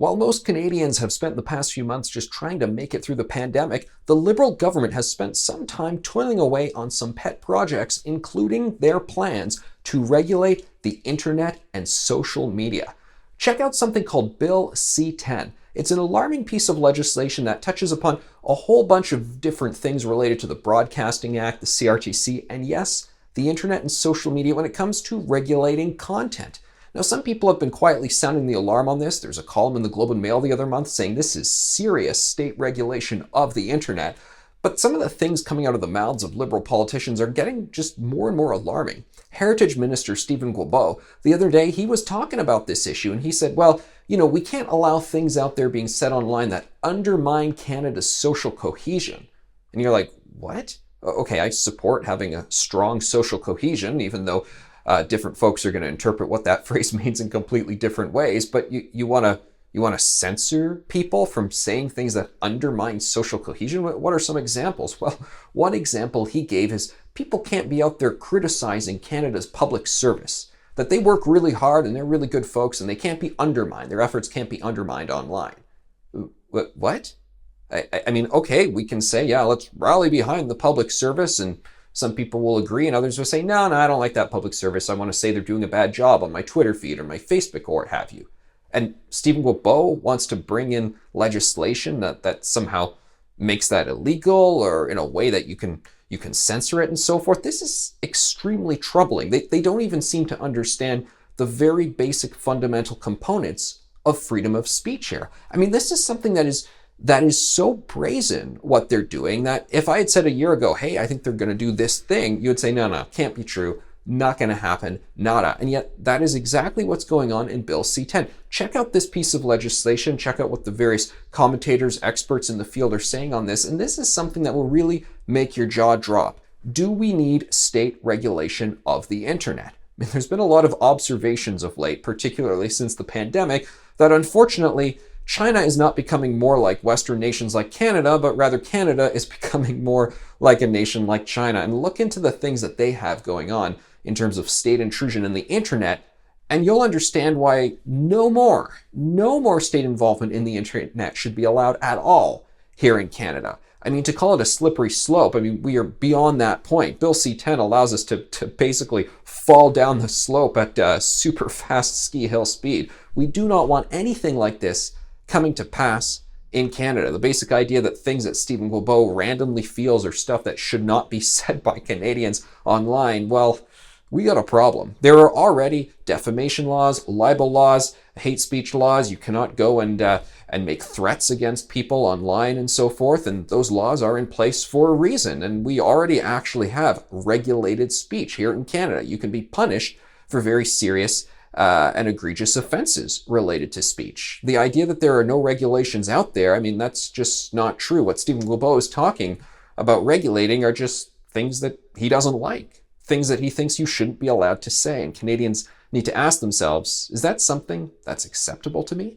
While most Canadians have spent the past few months just trying to make it through the pandemic, the Liberal government has spent some time toiling away on some pet projects, including their plans to regulate the internet and social media. Check out something called Bill C-10. It's an alarming piece of legislation that touches upon a whole bunch of different things related to the Broadcasting Act, the CRTC, and yes, the internet and social media when it comes to regulating content. Now, some people have been quietly sounding the alarm on this. There's a column in the Globe and Mail the other month saying this is serious state regulation of the internet. But some of the things coming out of the mouths of Liberal politicians are getting just more and more alarming. Heritage Minister Stephen Guilbeault, the other day, he was talking about this issue and he said, well, we can't allow things out there being said online that undermine Canada's social cohesion. And you're like, what? Okay, I support having a strong social cohesion, even though different folks are going to interpret what that phrase means in completely different ways. But you want to censor people from saying things that undermine social cohesion? What are some examples? Well, one example he gave is people can't be out there criticizing Canada's public service, that they work really hard and they're really good folks and they can't be undermined. Their efforts can't be undermined online. What? I mean, okay, we can say, yeah, let's rally behind the public service, and some people will agree and others will say, no, I don't like that public service. I want to say they're doing a bad job on my Twitter feed or my Facebook or what have you. And Stephen Guilbeault wants to bring in legislation that somehow makes that illegal or in a way that you can censor it and so forth. This is extremely troubling. They don't even seem to understand the very basic fundamental components of freedom of speech here. I mean, this is something that is so brazen what they're doing that if I had said a year ago, hey, I think they're going to do this thing, you would say, no, can't be true. Not going to happen, nada. And yet that is exactly what's going on in Bill C-10. Check out this piece of legislation. Check out what the various commentators, experts in the field are saying on this. And this is something that will really make your jaw drop. Do we need state regulation of the internet? I mean, there's been a lot of observations of late, particularly since the pandemic, that unfortunately China is not becoming more like Western nations like Canada, but rather Canada is becoming more like a nation like China. And look into the things that they have going on in terms of state intrusion in the internet, and you'll understand why no more state involvement in the internet should be allowed at all here in Canada. I mean, to call it a slippery slope, I mean, we are beyond that point. Bill C-10 allows us to basically fall down the slope at super fast ski hill speed. We do not want anything like this coming to pass in Canada. The basic idea that things that Stephen Guilbeault randomly feels are stuff that should not be said by Canadians online, well, we got a problem. There are already defamation laws, libel laws, hate speech laws. You cannot go and make threats against people online and so forth. And those laws are in place for a reason. And we already actually have regulated speech here in Canada. You can be punished for very serious and egregious offenses related to speech. The idea that there are no regulations out there, I mean, that's just not true. What Stephen Guilbeault is talking about regulating are just things that he doesn't like, things that he thinks you shouldn't be allowed to say. And Canadians need to ask themselves, is that something that's acceptable to me?